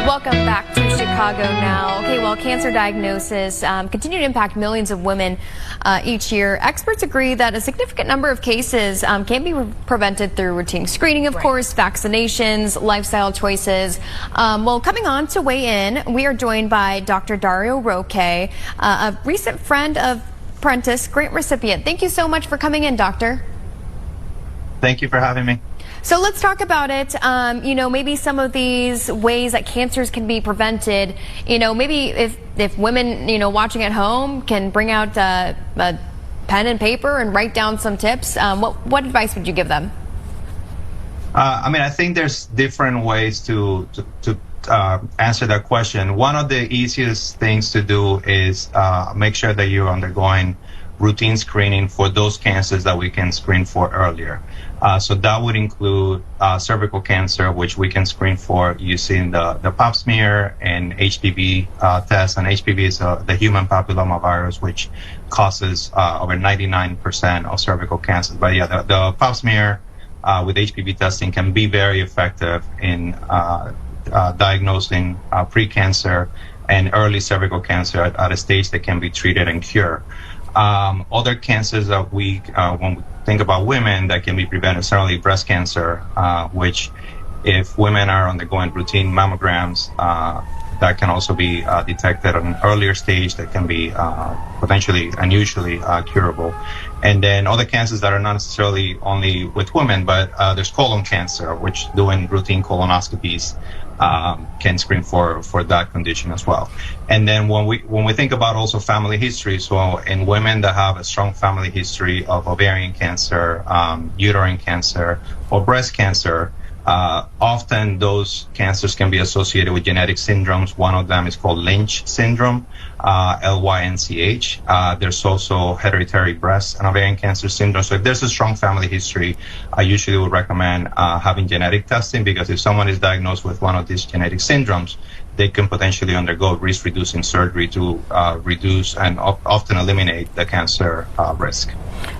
Welcome back to Chicago Now. Okay, well, cancer diagnosis continue to impact millions of women each year. Experts agree that a significant number of cases can be prevented through routine screening, of course, vaccinations, lifestyle choices. Well, coming on to weigh in, we are joined by Dr. Dario Roque, a recent Friend of Prentice grant recipient. Thank you so much for coming in, Doctor. Thank you for having me. So let's talk about it. Maybe some of these ways that cancers can be prevented. Maybe if women, watching at home can bring out a pen and paper and write down some tips. What advice would you give them? I think there's different ways to answer that question. One of the easiest things to do is make sure that you're undergoing routine screening for those cancers that we can screen for earlier. So that would include cervical cancer, which we can screen for using the pap smear and HPV test. And HPV is the human papillomavirus, which causes over 99% of cervical cancers. But yeah, the pap smear with HPV testing can be very effective in diagnosing precancer and early cervical cancer at a stage that can be treated and cured. Other cancers that when we think about women that can be prevented, certainly breast cancer, which if women are undergoing routine mammograms, that can also be detected at an earlier stage that can be potentially and usually curable. And then other cancers that are not necessarily only with women, but there's colon cancer, which doing routine colonoscopies can screen for that condition as well. And then when we think about also family history, so in women that have a strong family history of ovarian cancer, uterine cancer, or breast cancer, often those cancers can be associated with genetic syndromes. One of them is called Lynch syndrome, Lynch. There's also hereditary breast and ovarian cancer syndrome. So if there's a strong family history, I usually would recommend having genetic testing, because if someone is diagnosed with one of these genetic syndromes, they can potentially undergo risk-reducing surgery to reduce and often eliminate the cancer risk.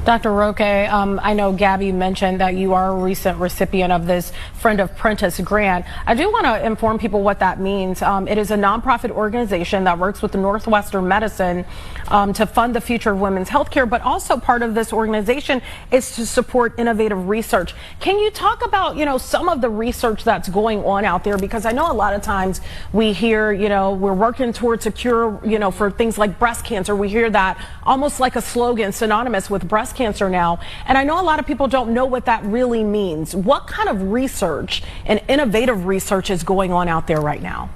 Dr. Roque, I know Gabby mentioned that you are a recent recipient of this Friend of Prentice grant. I do want to inform people what that means. It is a nonprofit organization that works with Northwestern Medicine to fund the future of women's healthcare, but also part of this organization is to support innovative research. Can you talk about, some of the research that's going on out there? Because I know a lot of times we hear, we're working towards a cure, for things like breast cancer. We hear that almost like a slogan synonymous with breast cancer now. And I know a lot of people don't know what that really means. What kind of research and innovative research is going on out there right now?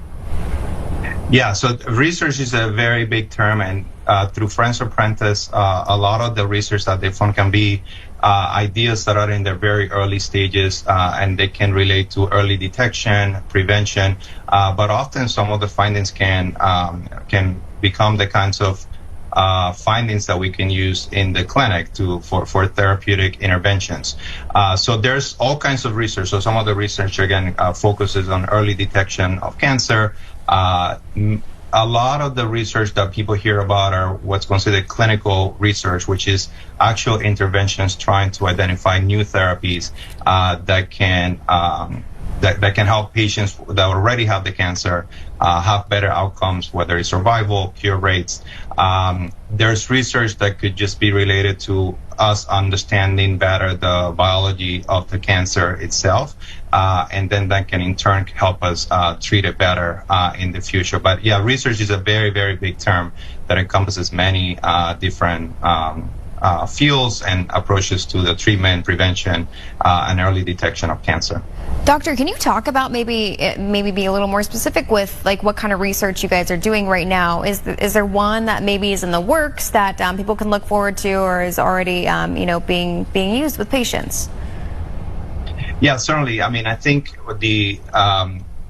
Yeah, so research is a very big term, and through Friends of Prentice, a lot of the research that they fund can be ideas that are in their very early stages, and they can relate to early detection, prevention, but often some of the findings can become the kinds of findings that we can use in the clinic for therapeutic interventions. So there's all kinds of research. So some of the research, again, focuses on early detection of cancer. A lot of the research that people hear about are what's considered clinical research, which is actual interventions trying to identify new therapies that can help patients that already have the cancer have better outcomes, whether it's survival, cure rates. There's research that could just be related to us understanding better the biology of the cancer itself, and then that can in turn help us treat it better in the future. But yeah, research is a very, very big term that encompasses many different fields and approaches to the treatment, prevention, and early detection of cancer. Doctor, can you talk about maybe be a little more specific with like what kind of research you guys are doing right now? Is there one that maybe is in the works that people can look forward to, or is already being used with patients? Yeah, certainly. I think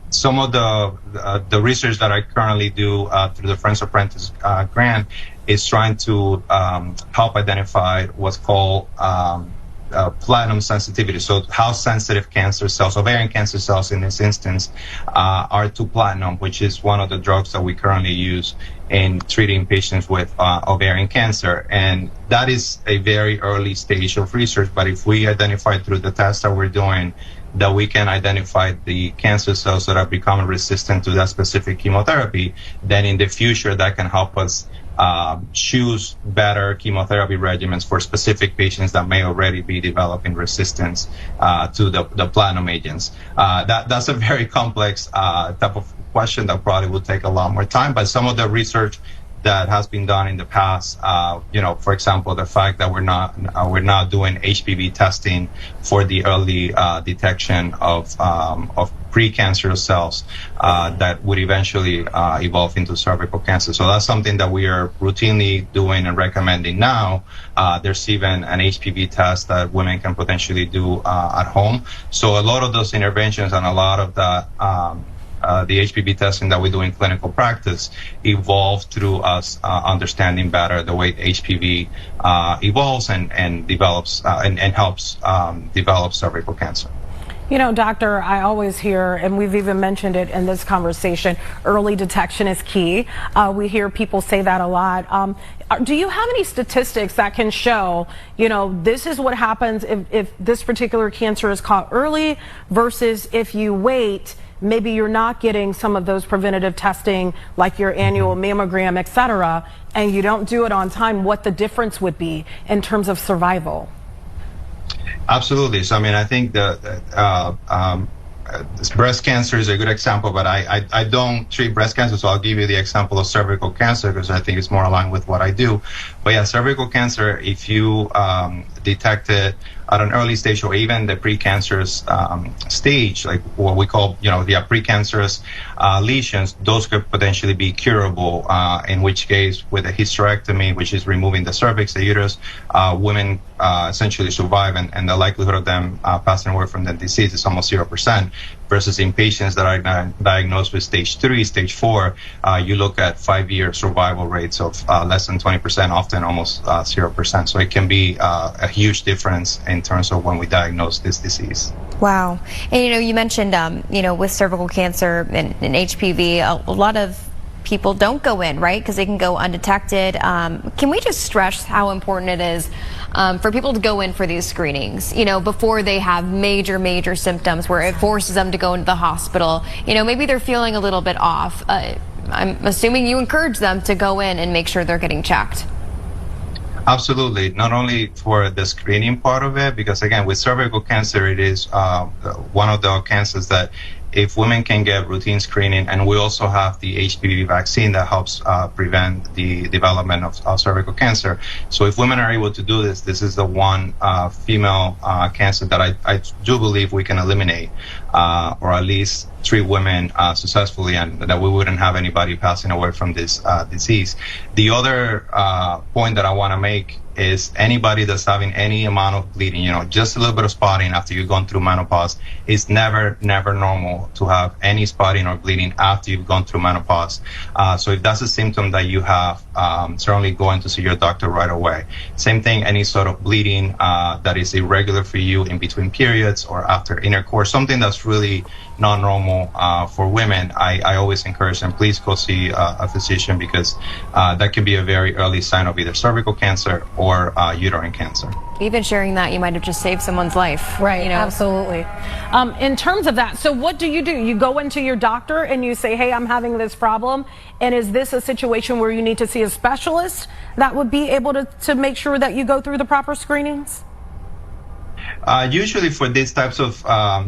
some of the research that I currently do through the Friends of Prentice grant is trying to help identify what's called platinum sensitivity. So how sensitive cancer cells, ovarian cancer cells in this instance, are to platinum, which is one of the drugs that we currently use in treating patients with ovarian cancer. And that is a very early stage of research, but if we identify through the tests that we're doing that we can identify the cancer cells that are becoming resistant to that specific chemotherapy, then in the future that can help us choose better chemotherapy regimens for specific patients that may already be developing resistance to the platinum agents. That's a very complex type of question that probably will take a lot more time, but some of the research that has been done in the past, for example, the fact that we're not doing HPV testing for the early detection of precancerous cells that would eventually evolve into cervical cancer. So that's something that we are routinely doing and recommending now. There's even an HPV test that women can potentially do at home. So a lot of those interventions and a lot of that the HPV testing that we do in clinical practice evolved through us understanding better the way HPV evolves and develops and helps develop cervical cancer. You know, doctor, I always hear, and we've even mentioned it in this conversation, early detection is key. We hear people say that a lot. Do you have any statistics that can show, this is what happens if this particular cancer is caught early versus if you wait, maybe you're not getting some of those preventative testing like your annual mammogram, et cetera, and you don't do it on time, what the difference would be in terms of survival? Absolutely. So, I think breast cancer is a good example, but I don't treat breast cancer, so I'll give you the example of cervical cancer because I think it's more aligned with what I do. But yeah, cervical cancer, if you detect it at an early stage or even the precancerous stage, like what we call, the precancerous lesions, those could potentially be curable, in which case with a hysterectomy, which is removing the cervix, the uterus, women essentially survive, and the likelihood of them passing away from the disease is almost 0%, versus in patients that are diagnosed with stage 3, stage 4, you look at 5-year survival rates of less than 20%, often almost 0%. So it can be a huge difference in terms of when we diagnose this disease. Wow. And you mentioned, with cervical cancer and HPV, a lot of people don't go in, right? Because they can go undetected. Can we just stress how important it is for people to go in for these screenings, before they have major symptoms where it forces them to go into the hospital? Maybe they're feeling a little bit off. I'm assuming you encourage them to go in and make sure they're getting checked. Absolutely. Not only for the screening part of it, because again, with cervical cancer, it is one of the cancers that if women can get routine screening, and we also have the HPV vaccine that helps prevent the development of cervical cancer. So if women are able to do this, this is the one female cancer that I do believe we can eliminate, or at least treat women successfully, and that we wouldn't have anybody passing away from this disease. The other point that I want to make is anybody that's having any amount of bleeding, just a little bit of spotting after you've gone through menopause, is never normal to have any spotting or bleeding after you've gone through menopause. So if that's a symptom that you have, certainly going to see your doctor right away. Same thing, any sort of bleeding that is irregular for you in between periods or after intercourse, something that's really not normal for women, I always encourage them, please go see a physician, because that can be a very early sign of either cervical cancer or uterine cancer. Even sharing that, you might have just saved someone's life. Right, absolutely. In terms of that, so what do? You go into your doctor and you say, hey, I'm having this problem, and is this a situation where you need to see a specialist that would be able to make sure that you go through the proper screenings? Usually for these types of, a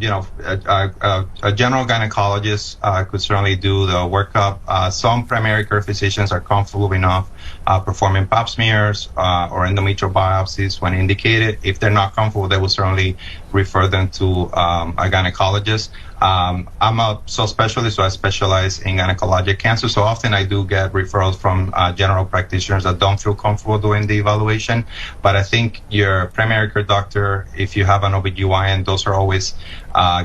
general gynecologist could certainly do the workup. Some primary care physicians are comfortable enough performing pap smears or endometrial biopsies when indicated. If they're not comfortable, they will certainly refer them to a gynecologist. I'm a subspecialist, so I specialize in gynecologic cancer. So often I do get referrals from general practitioners that don't feel comfortable doing the evaluation. But I think your primary care doctor, if you have an OBGYN, those are always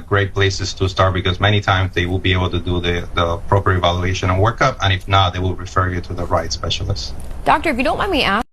great places to start, because many times they will be able to do the proper evaluation and workup. And if not, they will refer you to the right specialist. Doctor, if you don't mind me asking,